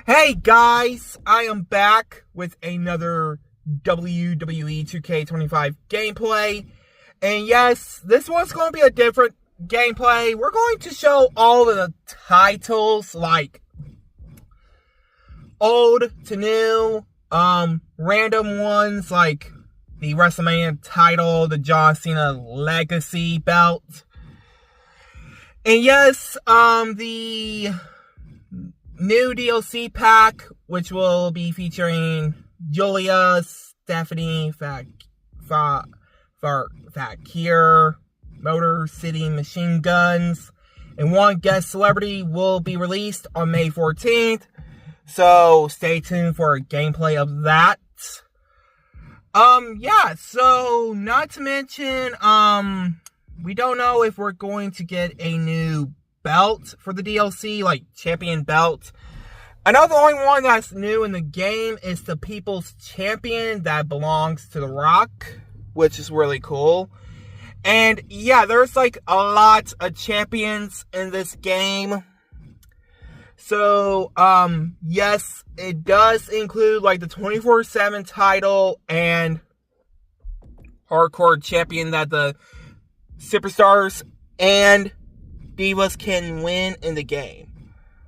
Hey guys, I am back with another WWE 2K25 gameplay. And yes, this one's going to be a different gameplay. We're going to show all of the titles, like old to new, random ones like the WrestleMania title, the John Cena Legacy belt. And yes, the new DLC pack, which will be featuring Julia, Stephanie, Fakir, Motor City Machine Guns, and one guest celebrity will be released on May 14th. So stay tuned for a gameplay of that. So not to mention, we don't know if we're going to get a new belt for the DLC, like champion belt. I know the only one that's new in the game is the People's Champion that belongs to The Rock, which is really cool. And yeah, there's like a lot of champions in this game. So, yes, it does include like the 24/7 title and hardcore champion that the superstars and divas can win in the game,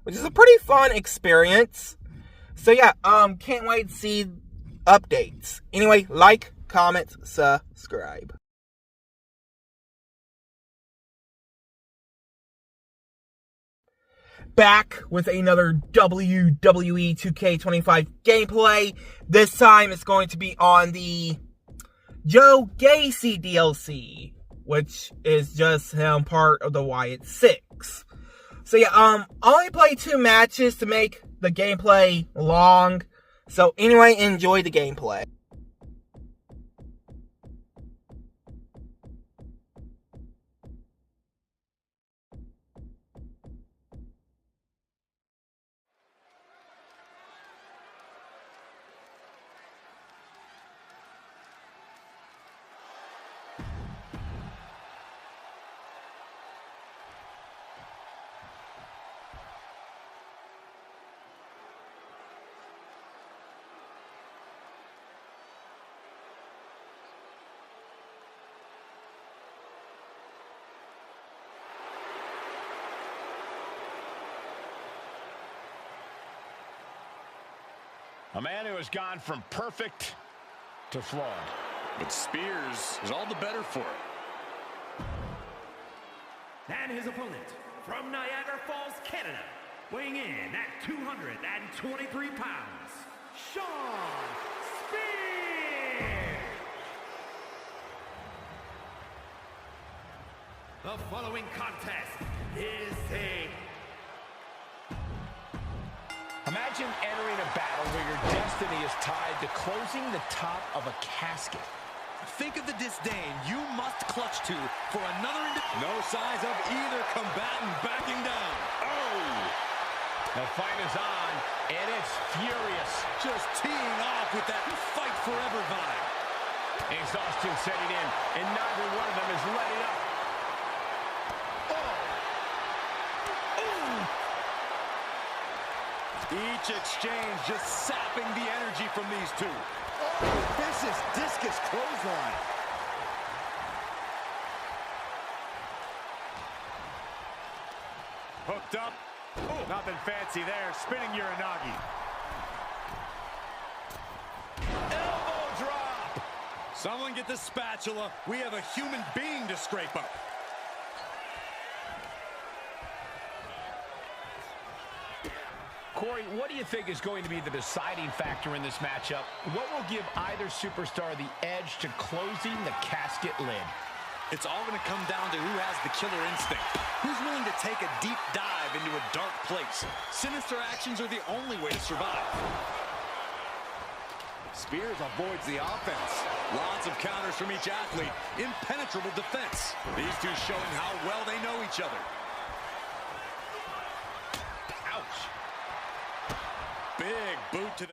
which is a pretty fun experience. So yeah, can't wait to see updates. Anyway, like, comment, subscribe. Back with another WWE 2K25 gameplay. This time it's going to be on the Joe Gacy DLC, which is just him part of the Wyatt Six. So yeah, I only played 2 matches to make the gameplay long. So anyway, enjoy the gameplay. A man who has gone from perfect to flawed. But Spears is all the better for it. And his opponent from Niagara Falls, Canada, weighing in at 223 pounds, Shawn Spears. The following contest is a... Imagine entering a battle where your destiny is tied to closing the top of a casket. Think of the disdain you must clutch to for another No signs of either combatant backing down. Oh! The fight is on, and it's furious. Just teeing off with that fight forever vibe. Exhaustion setting in, and neither one of them is letting up. Each exchange just sapping the energy from these two. Oh, vicious discus clothesline. Hooked up. Oh, nothing fancy there. Spinning Uranagi. Elbow drop. Someone get the spatula. We have a human being to scrape up. Corey, what do you think is going to be the deciding factor in this matchup? What will give either superstar the edge to closing the casket lid? It's all going to come down to who has the killer instinct. Who's willing to take a deep dive into a dark place? Sinister actions are the only way to survive. Spears avoids the offense. Lots of counters from each athlete. Impenetrable defense. These two showing how well they know each other. Ouch. Big boot to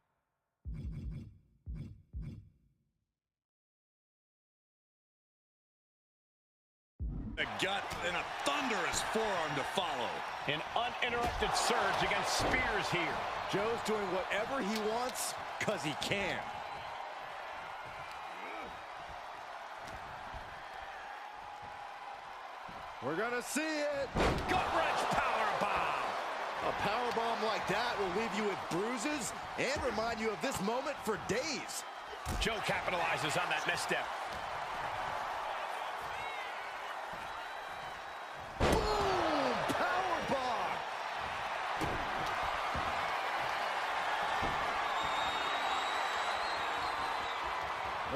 the gut and a thunderous forearm to follow. An Uninterrupted surge against Spears here. Joe's doing whatever he wants because he can. We're gonna see it. Gut-wrench powerbomb. A powerbomb like that will leave you with bruises and remind you of this moment for days. Joe capitalizes on that misstep. Boom! Powerbomb.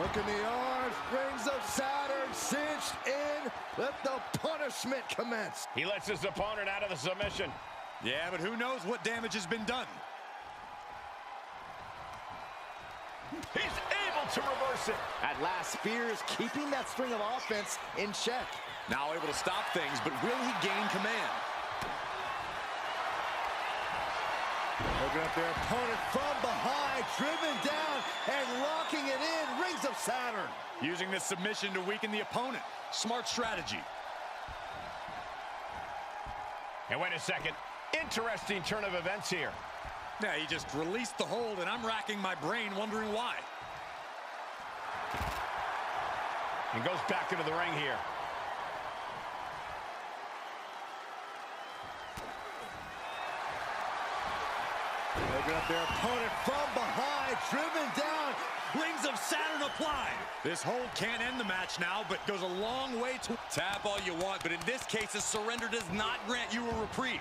Look in the arms. Rings of Saturn cinched in. Let the punishment commence. He lets his opponent out of the submission. Yeah, but who knows what damage has been done. He's able to reverse it. At last, Spears keeping that string of offense in check. Now able to stop things, but will he gain command? Looking at their opponent from behind, driven down and locking it in. Rings of Saturn. Using this submission to weaken the opponent. Smart strategy. And wait a second. Interesting turn of events here. Yeah, he just released the hold, and I'm racking my brain wondering why. And goes back into the ring here. Looking at their opponent from behind, driven down. Rings of Saturn applied. This hold can't end the match now, but goes a long way to tap all you want. But in this case, a surrender does not grant you a reprieve.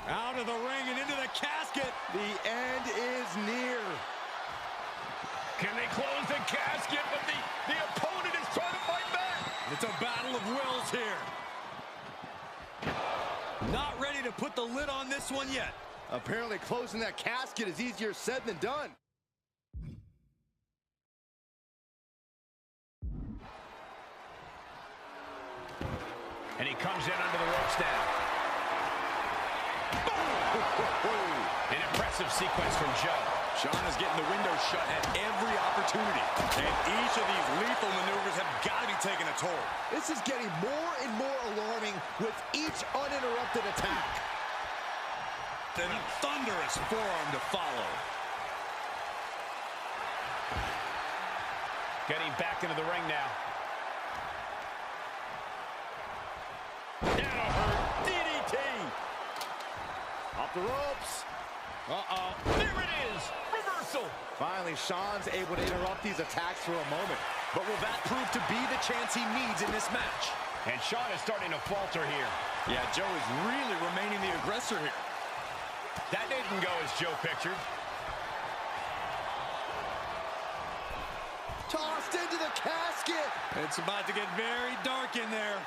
Out of the ring and into the casket. The end is near. Can they close the casket? But the opponent is trying to fight back. It's a battle of wills here. Not ready to put the lid on this one yet. Apparently closing that casket is easier said than done. And he comes in under the ropes now. An impressive sequence from Joe. Sean is getting the window shut at every opportunity. And each of these lethal maneuvers have got to be taking a toll. This is getting more and more alarming with each uninterrupted attack. And a thunderous forearm to follow. Getting back into the ring now. That'll hurt. DDT. Off the ropes. Uh-oh. There it is. Reversal. Finally, Sean's able to interrupt these attacks for a moment. But will that prove to be the chance he needs in this match? And Sean is starting to falter here. Yeah, Joe is really remaining the aggressor here. That didn't go as Joe pictured. Tossed into the casket. It's about to get very dark in there.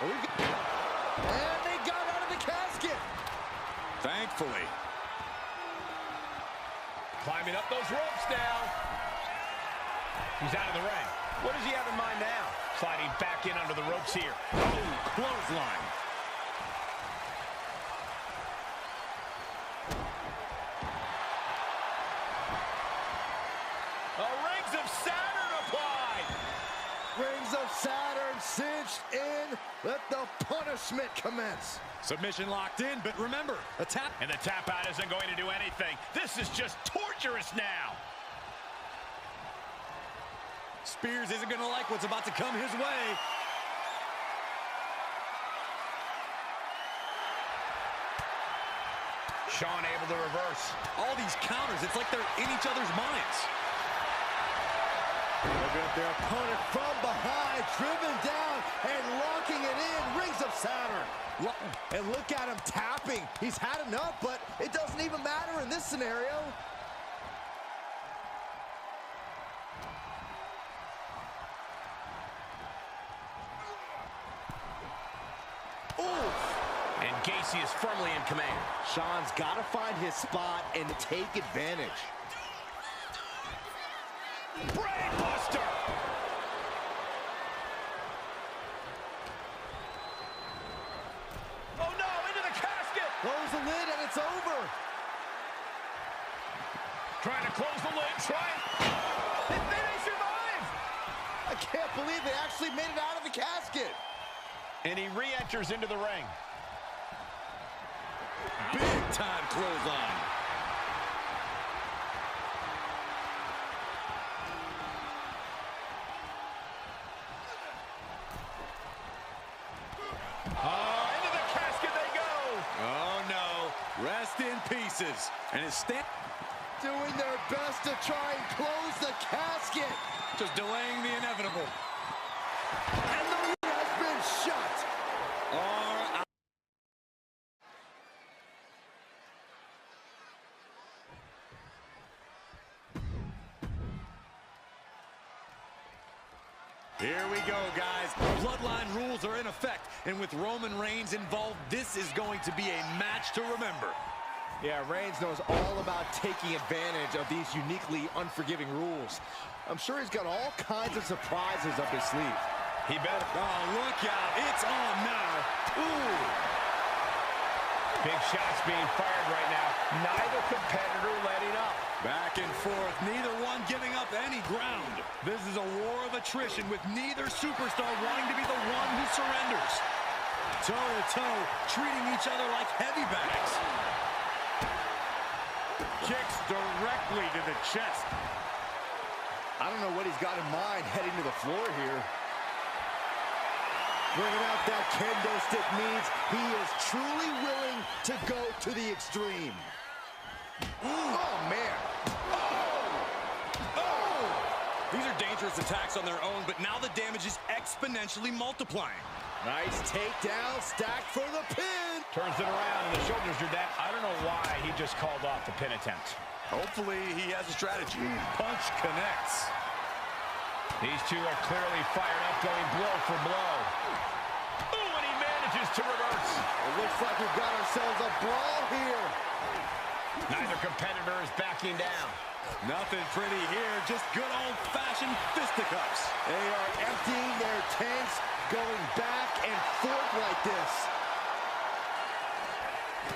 And they got out of the casket. Thankfully. Climbing up those ropes now. He's out of the ring. What does he have in mind now? Sliding back in under the ropes here. Oh, clothesline. Rings of Saturn applied. Rings of Saturn cinched in. Let the punishment commence. Submission locked in, but remember, a tap. And the tap out isn't going to do anything. This is just torturous now. Spears isn't going to like what's about to come his way. Sean able to reverse. All these counters, it's like they're in each other's minds. Looking at their opponent from behind, driven down and locking it in. Rings of Saturn. And look at him tapping. He's had enough, but it doesn't even matter in this scenario. And Gacy is firmly in command. Sean's got to find his spot and take advantage. Brainbuster! Oh no, into the casket! Close the lid and it's over. Trying to close the lid. can't believe they actually made it out of the casket. And he re-enters into the ring. Big time clothesline. Oh, into the casket they go. Oh no, rest in pieces. And his doing their best to try and close the casket. Just delaying the inevitable. And the ring has been shut. Here we go, guys. Bloodline rules are in effect, and with Roman Reigns involved, this is going to be a match to remember. Yeah, Reigns knows all about taking advantage of these uniquely unforgiving rules. I'm sure he's got all kinds of surprises up his sleeve. He better. Oh, look out. It's on now. Ooh. Big shots being fired right now. Neither competitor letting up. Back and forth, neither one giving up any ground. This is a war of attrition with neither superstar wanting to be the one who surrenders. Toe-to-toe, treating each other like heavy bags. Kicks directly to the chest. I don't know what he's got in mind heading to the floor here. Bringing out that kendo stick means he is truly willing to go to the extreme. Oh, man. These are dangerous attacks on their own, but now the damage is exponentially multiplying. Nice takedown, stacked for the pin. Turns it around, and the shoulders are down. I don't know why he just called off the pin attempt. Hopefully he has a strategy. Punch connects. These two are clearly fired up, going blow for blow. Ooh, and he manages to reverse. It looks like we've got ourselves a brawl here. Neither competitor is backing down. Nothing pretty here, just good old-fashioned fisticuffs. They are emptying their tanks, going back and forth like this.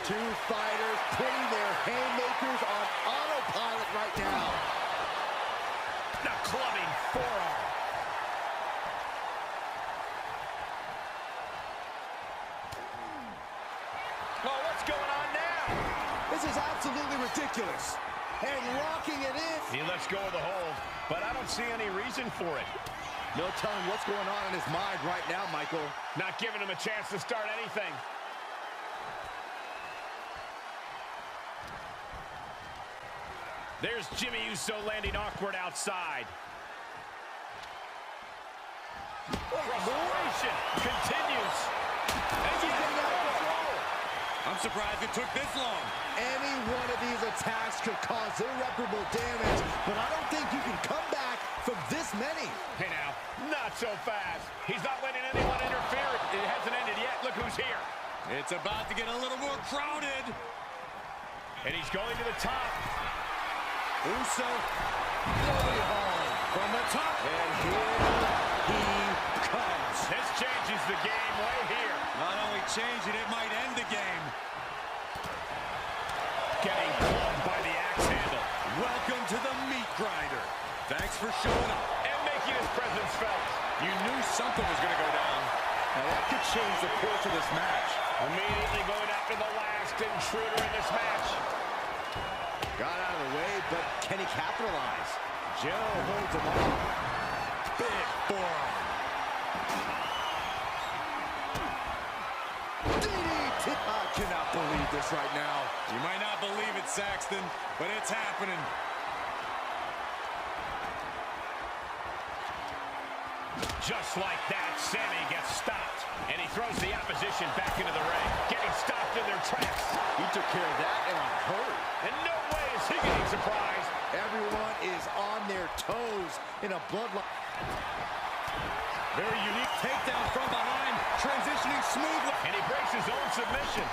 Two fighters putting their haymakers on autopilot right now. The clubbing forearm. Oh, what's going on now? This is absolutely ridiculous. And locking it in. He lets go of the hold, but I don't see any reason for it. No telling what's going on in his mind right now, Michael. Not giving him a chance to start anything. There's Jimmy Uso landing awkward outside. Frustration continues. And he's getting out of control. I'm surprised it took this long. Any one of these attacks could cause irreparable damage, but I don't think you can come back from this many. Hey now, not so fast. He's not letting anyone interfere. It hasn't ended yet. Look who's here. It's about to get a little more crowded. And he's going to the top. Uso floating home from the top. And here he comes. This changes the game right here. Not only change it, it might end the game. Getting clubbed by the axe handle. Welcome to the meat grinder. Thanks for showing up. And making his presence felt. You knew something was going to go down. Now that could change the course of this match. Immediately going after the last intruder in this match. Got out of the way, but can he capitalize? Joe holds him off. Big forearm. DDT. I cannot believe this right now. You might not believe it, Saxton, but it's happening. Just like that, Sammy gets stopped. And he throws the opposition back into the ring. Getting stopped in their tracks. He took care of that in a hurry. And no way is he getting surprised. Everyone is on their toes in a bloodline. Very unique takedown from behind, transitioning smoothly. And he breaks his own submission.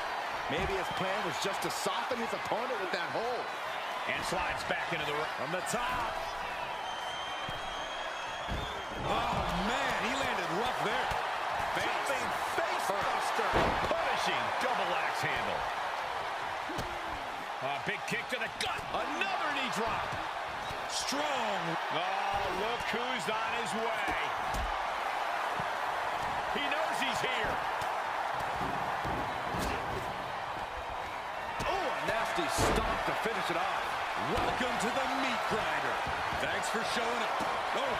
Maybe his plan was just to soften his opponent with that hold. And slides back into the ring. From the top. Oh, man, he landed rough there. Jumping face buster. Punishing double axe handle. A big kick to the gut. Another knee drop. Strong. Oh, look who's on his way. here. Oh, a nasty stomp to finish it off. Welcome to the meat grinder. Thanks for showing up. Oh.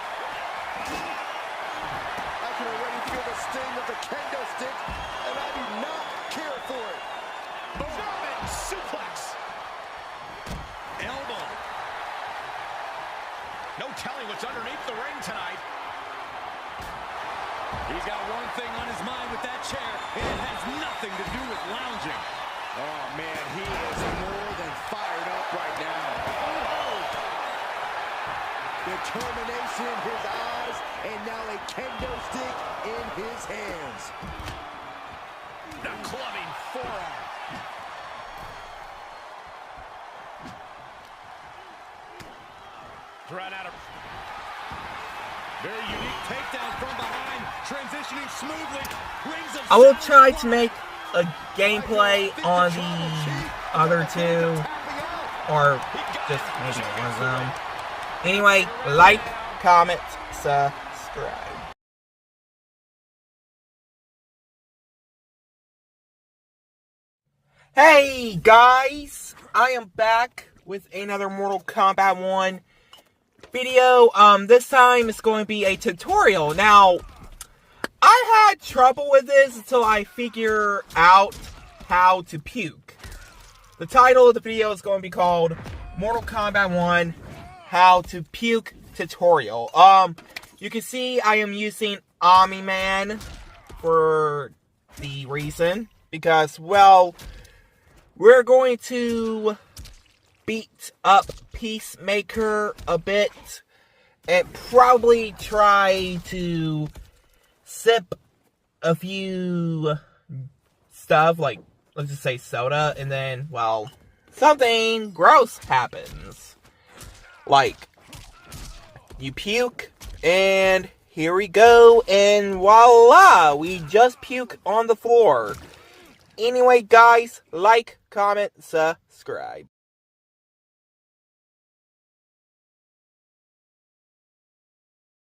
I can already feel the sting of the kendo stick, and I do not care for it. German suplex. Elbow. No telling what's underneath the ring tonight. He's got one thing on his mind with that chair, and it has nothing to do with lounging. Oh, man, he is more than fired up right now. Determination in his eyes, and now a kendo stick in his hands. The clubbing forearm. Thrown out of... Very unique takedown from behind, transitioning smoothly. I will try to make a gameplay on the other two, or just maybe one of them. Anyway, like, comment, subscribe. Hey guys, I am back with another Mortal Kombat 1 video. This time it's going to be a tutorial. Now, I had trouble with this until I figure out how to puke. The title of the video is going to be called Mortal Kombat 1 How to Puke Tutorial. You can see I am using Omni-Man for the reason, because, well, we're going to beat up Peacemaker a bit and probably try to sip a few stuff, like, let's just say soda, and then, well, something gross happens. Like, you puke, and here we go, and voila, we just puke on the floor. Anyway, guys, like, comment, subscribe.